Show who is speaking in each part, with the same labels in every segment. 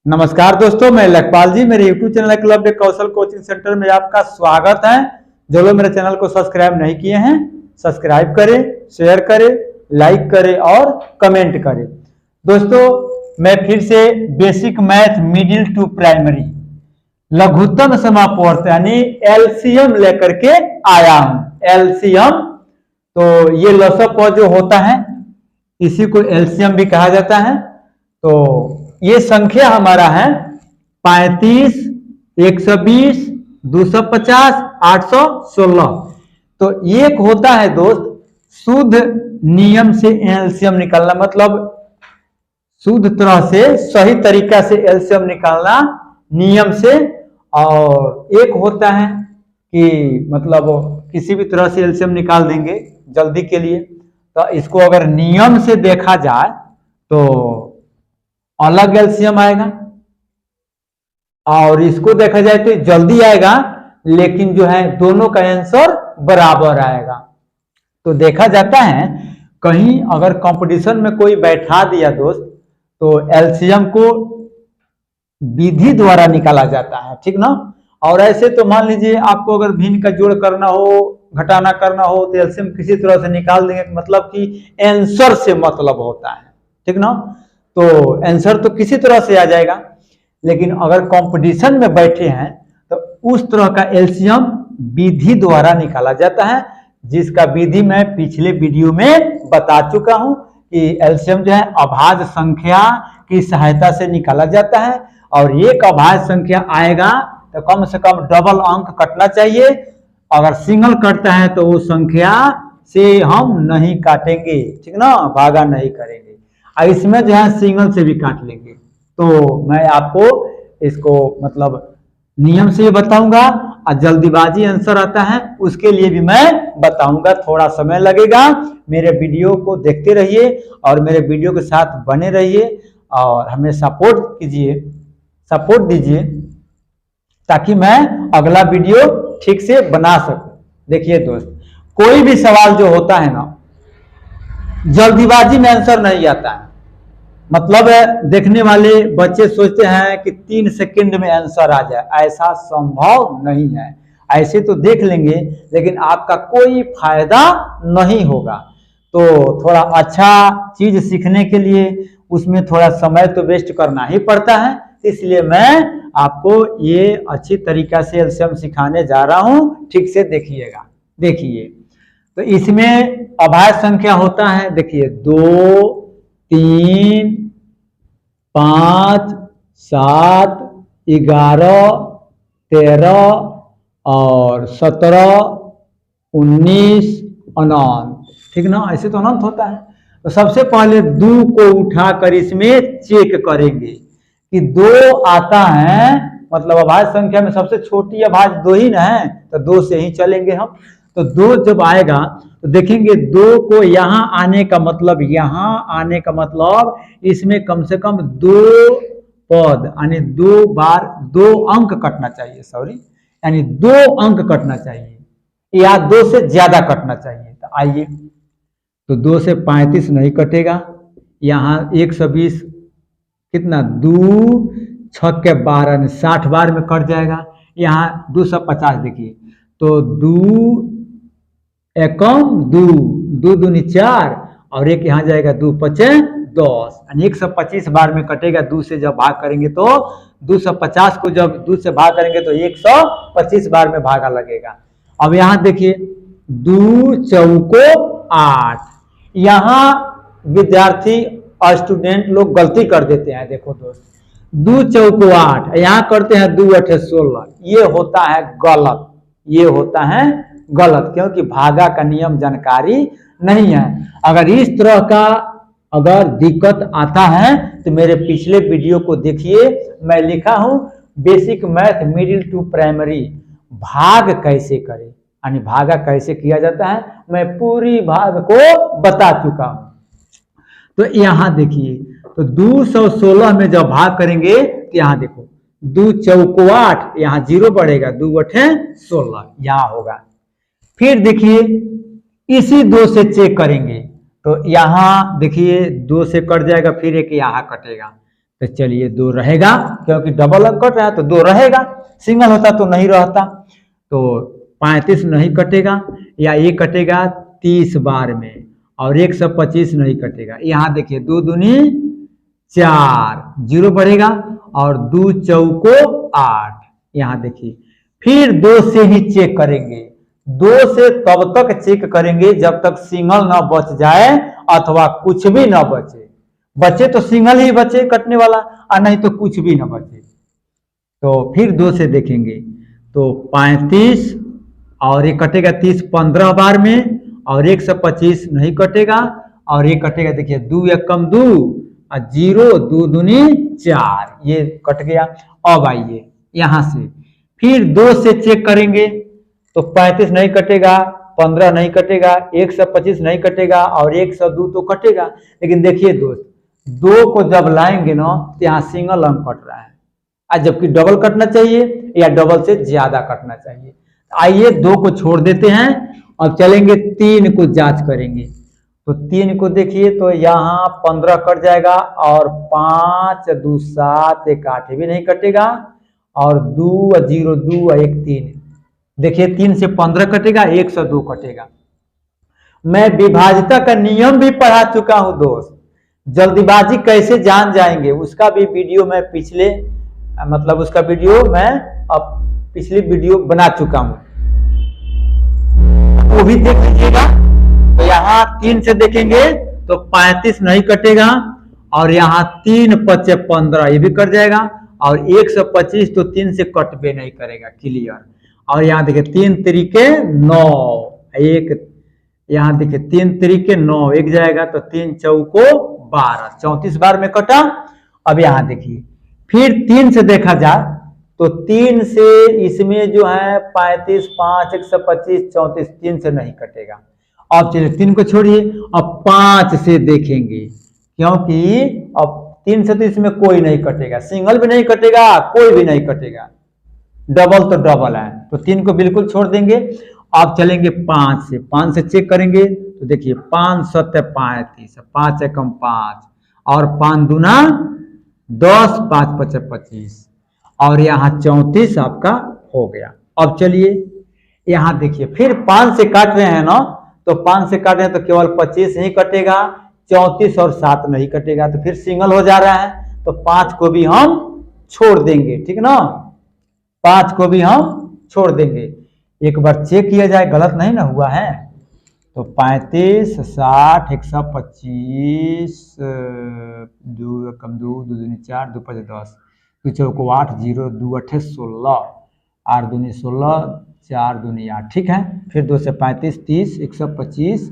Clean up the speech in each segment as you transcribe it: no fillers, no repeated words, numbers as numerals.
Speaker 1: नमस्कार दोस्तों, मैं लखपाल जी। मेरे YouTube चैनल क्लब डे कौशल कोचिंग सेंटर में आपका स्वागत है। जो लोग मेरे चैनल को सब्सक्राइब नहीं किए हैं, सब्सक्राइब करें, शेयर करें, लाइक करें और कमेंट करें। दोस्तों, मैं फिर से basic math middle to primary लघुत्तम समापवर्त यानी एलसीएम लेकर के आया हूं। एलसीएम तो ये लसप जो होता है इसी को एलसीएम भी कहा जाता है। तो ये संख्या हमारा है 35, 120, 250, 816। तो एक होता है दोस्त शुद्ध नियम से एलसीएम निकालना, मतलब शुद्ध तरह से सही तरीका से एलसीएम निकालना नियम से। और एक होता है कि मतलब किसी भी तरह से एलसीएम निकाल देंगे जल्दी के लिए। तो इसको अगर नियम से देखा जाए तो अलग एलसीएम आएगा, और इसको देखा जाए तो जल्दी आएगा, लेकिन जो है दोनों का आंसर बराबर आएगा। तो देखा जाता है कहीं अगर कंपटीशन में कोई बैठा दिया दोस्त, तो एलसीएम को विधि द्वारा निकाला जाता है, ठीक ना। और ऐसे तो मान लीजिए आपको अगर भिन्न का जोड़ करना हो, घटाना करना हो, तो एलसीएम किसी तरह से निकाल देंगे, मतलब कि आंसर से मतलब होता है, ठीक ना। तो आंसर तो किसी तरह से आ जाएगा, लेकिन अगर कंपटीशन में बैठे हैं तो उस तरह का एलसीएम विधि द्वारा निकाला जाता है, जिसका विधि मैं पिछले वीडियो में बता चुका हूं कि एलसीएम जो है अभाज्य संख्या की सहायता से निकाला जाता है। और एक अभाज्य संख्या आएगा तो कम से कम डबल अंक कटना चाहिए। अगर सिंगल कटता है तो उस संख्या से हम नहीं काटेंगे, ठीक ना, भागा नहीं करेंगे। इसमें जो है सिंगल से भी काट लेंगे। तो मैं आपको इसको मतलब नियम से बताऊंगा, और जल्दीबाजी आंसर आता है उसके लिए भी मैं बताऊंगा। थोड़ा समय लगेगा, मेरे वीडियो को देखते रहिए और मेरे वीडियो के साथ बने रहिए और हमें सपोर्ट कीजिए, सपोर्ट दीजिए, ताकि मैं अगला वीडियो ठीक से बना सकूं। देखिए दोस्त, कोई भी सवाल जो होता है ना, जल्दीबाजी में आंसर नहीं आता है। मतलब देखने वाले बच्चे सोचते हैं कि 3 सेकंड में आंसर आ जाए, ऐसा संभव नहीं है। ऐसे तो देख लेंगे, लेकिन आपका कोई फायदा नहीं होगा। तो थोड़ा अच्छा चीज सीखने के लिए उसमें थोड़ा समय तो वेस्ट करना ही पड़ता है। इसलिए मैं आपको ये अच्छी तरीका से एलसीएम सिखाने जा रहा हूं, ठीक से देखिएगा। देखिए, तो इसमें अभाज्य संख्या होता है, देखिए 2, 3, 5, 7, 11, 13 और 17, 19, अनंत, ठीक ना। ऐसे तो अनंत होता है। तो सबसे पहले 2 को उठाकर इसमें चेक करेंगे कि 2 आता है, मतलब अभाज्य संख्या में सबसे छोटी अभाज्य 2 ही ना है, तो 2 से ही चलेंगे हम। तो 2 जब आएगा तो देखेंगे 2 को यहाँ आने का मतलब, यहाँ आने का मतलब इसमें कम से कम 2 पद यानी 2 बार 2 अंक कटना चाहिए, सॉरी, यानी 2 अंक कटना चाहिए या 2 से ज्यादा कटना चाहिए। तो आइए, तो 2 से 35 नहीं कटेगा, यहाँ 120 कितना, 2 6 के 12 60 बार में कट जाएगा। यहाँ 250 देखिए, तो 2 एकम 2, 2 दूनी 4 और एक यहाँ जाएगा 2 5 10, 125 बार में कटेगा। 2 से जब भाग करेंगे तो 250 को जब 2 से भाग करेंगे तो 125 बार में भागा लगेगा। अब यहाँ देखिए 2 चौको 8, यहाँ विद्यार्थी और स्टूडेंट लोग गलती कर देते हैं। देखो दोस्त, 2 चौको 8, यहाँ करते हैं 2 8 16, ये होता है गलत, ये होता है गलत, क्योंकि भागा का नियम जानकारी नहीं है। अगर इस तरह का अगर दिक्कत आता है तो मेरे पिछले वीडियो को देखिए, मैं लिखा हूं basic math middle to primary, भाग कैसे करें यानी भागा कैसे किया जाता है, मैं पूरी भाग को बता चुका हूं। तो यहां देखिए, तो 216 में जब भाग करेंगे तो यहां देखो 2 चौको 8, यहाँ 0 बढ़ेगा, 2 8 16 यहाँ होगा। फिर देखिए इसी 2 से चेक करेंगे, तो यहाँ देखिए 2 से कट जाएगा, फिर एक यहाँ कटेगा, तो चलिए 2 रहेगा, क्योंकि डबल अंक कट रहा है तो 2 रहेगा, सिंगल होता तो नहीं रहता। तो 35 नहीं कटेगा, या ये कटेगा 30 बार में, और 125 नहीं कटेगा। यहाँ देखिए 2 दूनी 4, 0 बढ़ेगा, और 2 चौको 8। यहाँ देखिए फिर 2 से ही चेक करेंगे, 2 से तब तक चेक करेंगे जब तक सिंगल ना बच जाए अथवा कुछ भी ना बचे। बचे तो सिंगल ही बचे कटने वाला, और नहीं तो कुछ भी ना बचे। तो फिर 2 से देखेंगे तो 35, और ये कटेगा 30 15 बार में, और 125 नहीं कटेगा, और ये कटेगा देखिए 2 या कम 2, और 0 2 दूनी 4, ये कट गया। अब आइए यहां से फिर 2 से चेक करेंगे तो 35 नहीं कटेगा, 15 नहीं कटेगा, 125 नहीं कटेगा, और 102 तो कटेगा। लेकिन देखिए दोस्त, 2 को जब लाएंगे ना तो यहाँ सिंगल अंक कट रहा है, आज जबकि डबल कटना चाहिए या डबल से ज्यादा कटना चाहिए। आइए 2 को छोड़ देते हैं और चलेंगे 3 को जांच करेंगे। तो 3 को देखिए तो यहाँ 15 कट जाएगा, और 5 2 7 1 8 भी नहीं कटेगा, और 2 0 2 1 3। देखिए 3 से 15 कटेगा, 102 कटेगा। मैं विभाजिता का नियम भी पढ़ा चुका हूं दोस्त, जल्दीबाजी कैसे जान जाएंगे उसका भी वीडियो मैं उसका वीडियो मैं अब पिछली वीडियो बना चुका हूं, वो भी देख लीजिएगा। तो यहाँ 3 से देखेंगे तो 35 नहीं कटेगा, और यहाँ 3 5 15 ये भी कट जाएगा, और 125 तो 3 से कटबे नहीं करेगा, क्लियर। और यहाँ देखिए 3 तरीके 9, एक यहाँ देखिए 3 तरीके 9, एक जाएगा तो 3 चौको 12, 34 बार में कटा। अब यहाँ देखिए फिर 3 से देखा जाए तो 3 से इसमें जो है 35 5 125 34, 3 से नहीं कटेगा। अब चलिए 3 को छोड़िए, अब 5 से देखेंगे, क्योंकि अब 3 से तो इसमें कोई नहीं कटेगा, सिंगल भी नहीं कटेगा, कोई भी नहीं कटेगा, डबल तो डबल है, तो 3 को बिल्कुल छोड़ देंगे। अब चलेंगे 5 से चेक करेंगे तो देखिए 5 7 35, 5 एकम 5, और 5 दूना 10, 5 5 25, और यहाँ 34 आपका हो गया। अब चलिए यहाँ देखिए फिर 5 से काट रहे हैं ना, तो 5 से काट रहे हैं तो केवल 25 ही कटेगा, 34 और 7 नहीं कटेगा, तो फिर सिंगल हो जा रहा है, तो 5 को भी हम छोड़ देंगे, ठीक ना, 5 को भी हम छोड़ देंगे। एक बार चेक किया जाए गलत नहीं ना हुआ है। तो 35 60 125, 2 कम 2 2 दूनी 4 2 5 10, 2 चौको 8, 0 2 8 16, 8 दूनी 16, 4 दूनी 8, ठीक है। फिर 2 से 35 30 125,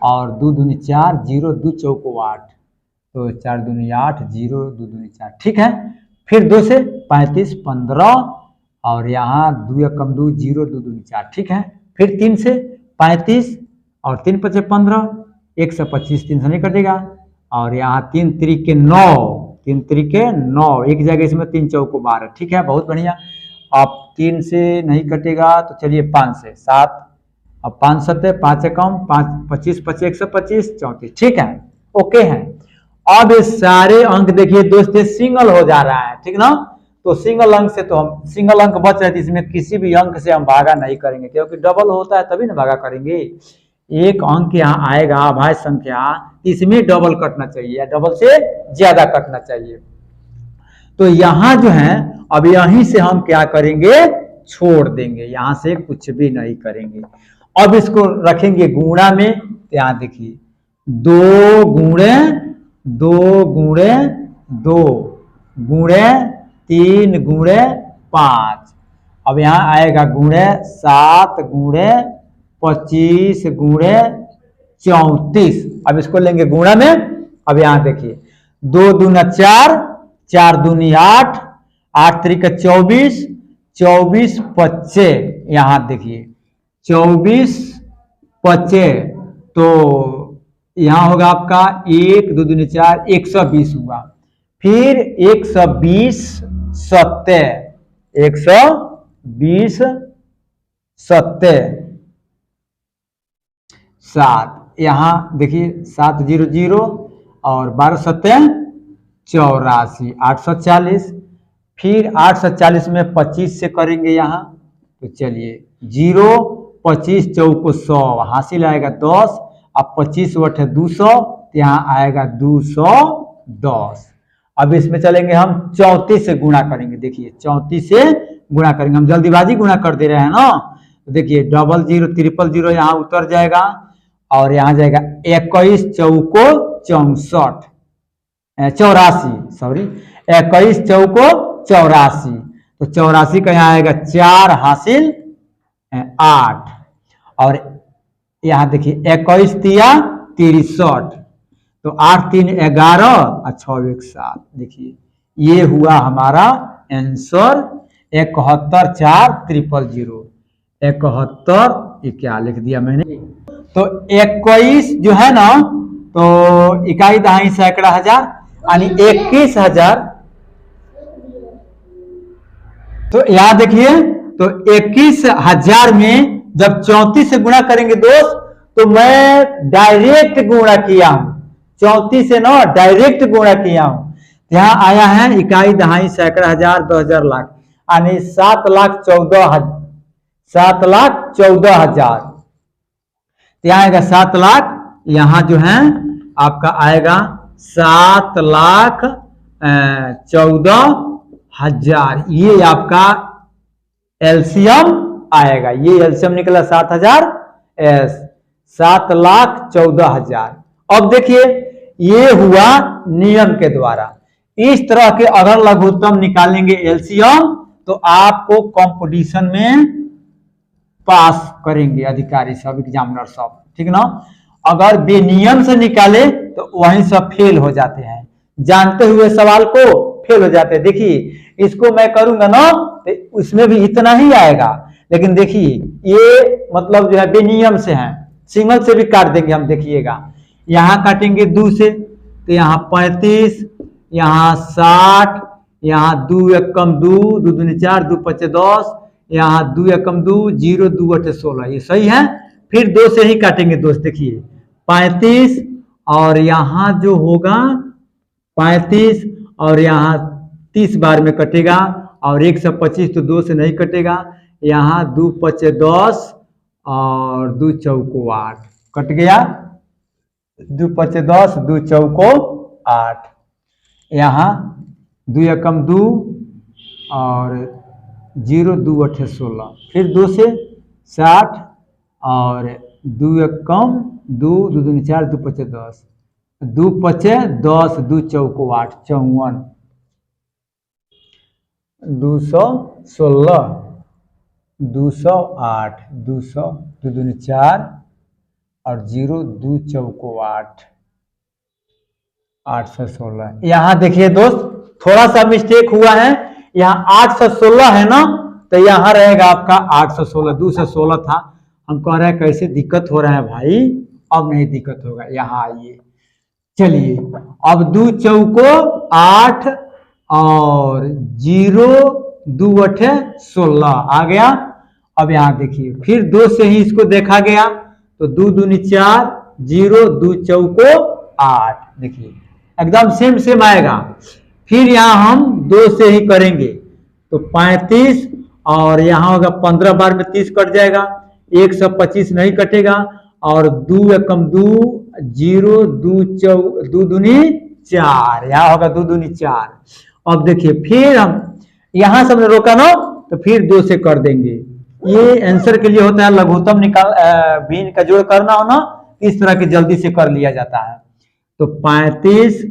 Speaker 1: और 2 दूनी 4, 0 2 चौको 8, तो 4 दूनी 8, 0 2 दूनी 4, ठीक है। फिर 2 से 35 15, और यहाँ 2 कम 2 0 2 दूनी 4, ठीक है। फिर 3 से 35, और 3 5 15, 125 3 से नहीं कटेगा, और यहाँ 3 तरीके 9, 3 तरीके 9, एक जगह इसमें 3 चौको 12, ठीक है, बहुत बढ़िया। अब 3 से नहीं कटेगा तो चलिए 5 से 7, अब 5 7 5 कम 5 25 25 125 34, ठीक है, ओके है। अब ये सारे अंक देखिए दोस्त सिंगल हो जा रहा है, ठीक ना। तो सिंगल अंक से तो हम सिंगल अंक बच रहे थे, इसमें किसी भी अंक से हम भागा नहीं करेंगे, क्योंकि डबल होता है तभी ना भागा करेंगे। एक अंक यहाँ आएगा अभाज्य संख्या, इसमें डबल कटना चाहिए या डबल से ज्यादा कटना चाहिए। तो यहाँ जो है अब यहीं से हम क्या करेंगे, छोड़ देंगे, यहाँ से कुछ भी नहीं करेंगे। अब इसको रखेंगे गुणा में, यहाँ देखिए 2 गुणे 2 गुणे 2 गुणे 3 गुणे 5, अब यहाँ आएगा गुणे 7 गुणे 25 गुणे 34। अब इसको लेंगे गुणा में। अब यहाँ देखिए 2 दूना 4, 4 दूनी 8, 8 तरीका 24, 24 25, यहाँ देखिए 24 25, तो यहाँ होगा आपका 1 2 दूनी 4 120 हुआ। फिर 120 70, 120 70 7, यहाँ देखिए 7 0 0, और 12 7 84, 840। फिर 840 में 25 से करेंगे यहाँ, तो चलिए 0, 25 चौको 100, हासिल आएगा 10। अब 25 बटे 200, तो यहाँ आएगा 210। अब इसमें चलेंगे हम 34 से गुणा करेंगे। देखिए 34 से गुणा करेंगे, हम जल्दीबाजी गुणा कर दे रहे हैं ना। तो देखिए 00 000 यहाँ उतर जाएगा और यहाँ जाएगा 21 चौको 64, 84, सॉरी 21 चौको 84। तो 84 का यहाँ आएगा 4 हासिल 8, और यहाँ देखिए 21 तिया 63, तो 8 3 11 और 6 1 7। देखिए ये हुआ हमारा आंसर 71 4 000। 71, ये क्या लिख दिया मैंने, तो 21 जो है ना, तो इकाई दहाई सैकड़ा हजार, यानी 21,000। तो यहाँ देखिए, तो 21,000 में जब 34 से गुणा करेंगे दोस्त, तो मैं डायरेक्ट गुणा किया हूं, 34 से ना डायरेक्ट गुणा किया हूं। यहाँ आया है इकाई दहाई सैकड़ा हजार 2000 लाख, यानी 7,14,000, 7,14,000। यहाँ आएगा 7 लाख, यहाँ जो है आपका आएगा 7,14,000। ये आपका एलसीएम आएगा, ये एलसीएम निकला 7,000, 7,14,000। अब देखिए ये हुआ नियम के द्वारा। इस तरह के अगर लघुत्तम निकालेंगे एलसीएम, तो आपको कंपटीशन में पास करेंगे अधिकारी सब, एग्जामिनर सब, ठीक ना। अगर बेनियम से निकाले तो वहीं सब फेल हो जाते हैं, जानते हुए सवाल को फेल हो जाते हैं। देखिए इसको मैं करूंगा ना, तो उसमें भी इतना ही आएगा, लेकिन देखिए ये मतलब जो है बेनियम से है, सिंगल से भी काट देंगे हम। देखिएगा यहाँ काटेंगे 2 से, तो यहाँ 35, यहाँ 60, यहाँ 2 एकम 2, 2 दूनी 4, 2 पचे 10, यहाँ 2 एकम 2, 0 2 8 16, ये सही है। फिर 2 से ही काटेंगे दोस्त। देखिए 35, और यहाँ जो होगा 35, और यहाँ 30 बार में कटेगा, और 125 तो 2 से नहीं कटेगा। यहाँ 2 पचे 10 और 2 चौको 8 कट गया, 2 पचे 10, 2 चौको 8। यहाँ 2 एकम 2 और 0 2 8 16, फिर 2 से 60, और 2 एकम 2, 2 दूनी 4, 2 पचे 10, 2 पचे 10, 2 चौको 8, 54, 216, 208, 200, 2 दूनी 4 और 0 2 चौको 8, 816। यहाँ देखिए दोस्त थोड़ा सा मिस्टेक हुआ है, यहाँ 816 है ना, तो यहाँ रहेगा आपका 816, 2 से 16 था। हम कह रहे हैं कैसे दिक्कत हो रहा है भाई, अब नहीं दिक्कत होगा। यहाँ आइए, चलिए अब 2 चौको 8 और 0 2 8 16 आ गया। अब यहाँ देखिए फिर 2 से ही इसको देखा गया, तो 2 दूनी 4, 0 2 चौको 8, देखिए एकदम सेम सेम आएगा। फिर यहाँ हम 2 से ही करेंगे, तो 35, और यहाँ होगा 15 बार में 30 कट जाएगा, 125 नहीं कटेगा, और 2 एकम 2, 0 2 दूनी 4, यहाँ होगा 2 दूनी 4। अब देखिए फिर हम यहाँ से हमने रोका ना, तो फिर 2 से कर देंगे। ये आंसर के लिए होता है लघुत्तम निकाल भिन्न का जोड़ करना हो ना, इस तरह के जल्दी से कर लिया जाता है। तो 35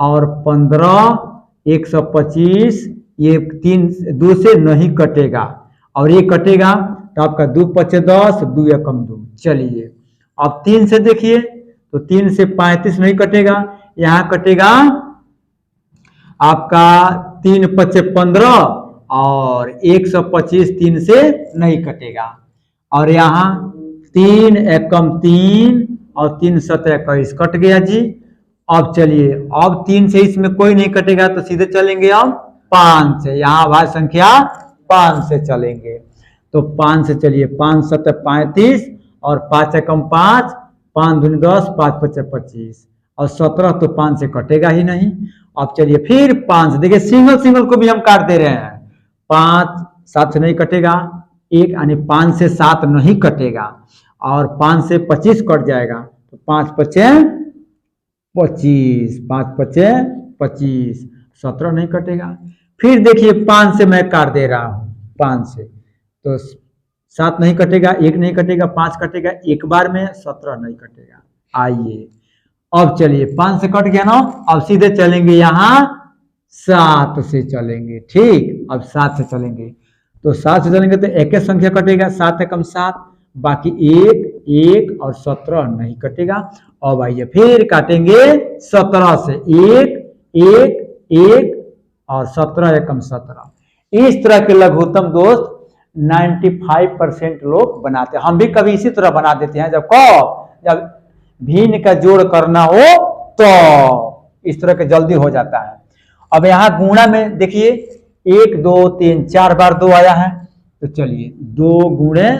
Speaker 1: और 15, 125, ये 3 2 से नहीं कटेगा, और ये कटेगा तो आपका 2 पचे 10, 2 एकम 2। चलिए अब 3 से देखिए, तो 3 से 35 नहीं कटेगा, यहाँ कटेगा आपका 3 पचे 15 और 125 3 से नहीं कटेगा, और यहाँ 3 एकम 3 और 3 7 21 कट गया जी। अब चलिए अब 3 से इसमें कोई नहीं कटेगा, तो सीधे चलेंगे अब 5 से, यहाँ भाज्य संख्या 5 से चलेंगे। तो 5 से चलिए, 5 7 35 और 5 एकम 5, 5 दूनी 10, 5 पचे 25, और 17 तो 5 से कटेगा ही नहीं। अब चलिए फिर 5, देखिए सिंगल सिंगल को भी हम काट दे रहे हैं। 5 7 से नहीं कटेगा, 1 यानी 5 से 7 नहीं कटेगा, और 5 से 25 कट जाएगा, तो 5 पचे 25, 5 पचे 25, 17 नहीं कटेगा। फिर देखिए 5 से मैं काट दे रहा हूँ, 5 से तो 7 नहीं कटेगा, 1 नहीं कटेगा, 5 कटेगा एक बार में, 17 नहीं कटेगा। आइए अब चलिए 5 से कट गया ना, अब सीधे चलेंगे यहाँ 7 से चलेंगे। ठीक, अब 7 से चलेंगे, तो 7 से चलेंगे तो एक संख्या कटेगा, 7 एकम 7, बाकी 1 1 और 17 नहीं कटेगा। अब आइए फिर काटेंगे 17 से, 1 1 1 और 17 एकम 17। इस तरह के लघुत्तम दोस्त 95% लोग बनाते हैं। हम भी कभी इसी तरह बना देते हैं, जब भिन्न का जोड़ करना हो तो इस तरह के जल्दी हो जाता है। अब यहाँ गुणा में देखिए 1 2 3 4 बार 2 आया है, तो चलिए 2 गुणे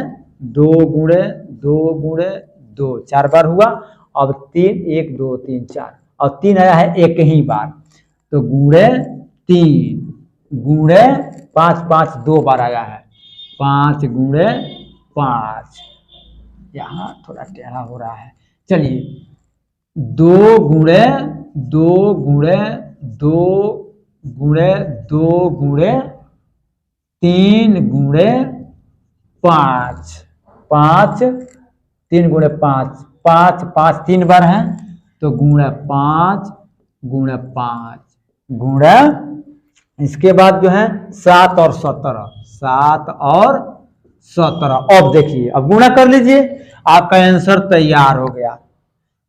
Speaker 1: 2 गुणे 2 गुणे 2 4 बार हुआ। अब 3 1 2 3 4 और 3 आया है एक ही बार, तो गुणे 3 गुणे 5 5 2 बार आया है, 5 गुणे 5, यहाँ थोड़ा टेढ़ा हो रहा है। चलिए 2 गुणे 2 गुणे 2 गुणे 2 गुणे 3 गुणे 5, 5 3 गुणे 5, 5 5 3 बार है, तो गुणे 5 गुणे 5 गुणे, इसके बाद जो है 7 और 17, 7 और 17। अब देखिए, अब गुणा कर लीजिए, आपका आंसर तैयार हो गया।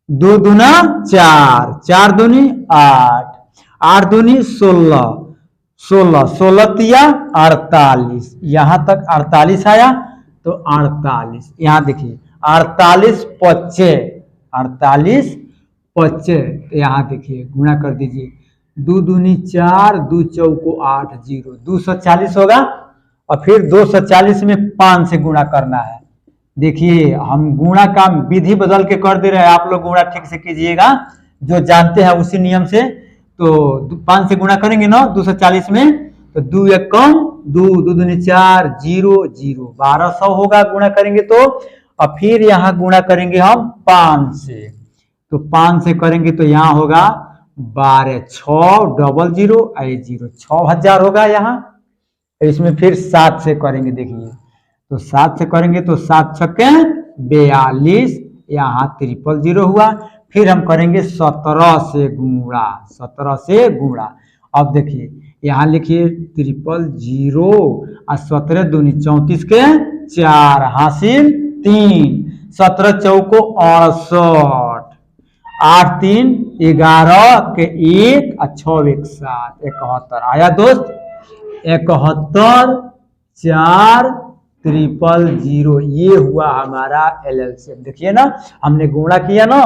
Speaker 1: 2 दूना 4, 4 दूनी 8, 8 दूनी 16, 16 16 तिया 48, यहां तक 48 आया, तो 48 यहां देखिए 48 पच्चे 48 पच्चे, यहां देखिए गुणा कर दीजिए, 2 दूनी 4, 2 चौको 8, 0 240 होगा। और फिर 240 में 5 से गुणा करना है। देखिए हम गुणा का विधि बदल के कर दे रहे हैं, आप लोग गुणा ठीक से कीजिएगा, जो जानते हैं उसी नियम से। तो 5 से गुणा करेंगे ना 240 में, तो 2 1 कम 2, 2 दूनी 4, 0 0 1200 होगा गुणा करेंगे तो। और फिर यहाँ गुणा करेंगे हम 5 से, तो 5 से करेंगे तो यहाँ होगा 12 6 डबल 0 0 6000 होगा यहाँ। इसमें फिर 7 से करेंगे, देखिए तो 7 से करेंगे तो 7 छक्के 42, यहाँ 000 हुआ। फिर हम करेंगे 17 से गुणा, 17 से गुणा। अब देखिए यहाँ लिखिए 000 और 17 दूनी 34 के 4 हासिल 3, 17 चौको 68, 8 3 11 के 1 और 6 1 7 71 आया दोस्त। 71 4 000 ये हुआ हमारा LLCM। देखिए ना, हमने गुणा किया ना,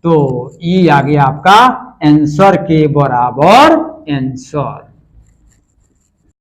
Speaker 1: तो ये आ गया आपका आंसर के बराबर आंसर।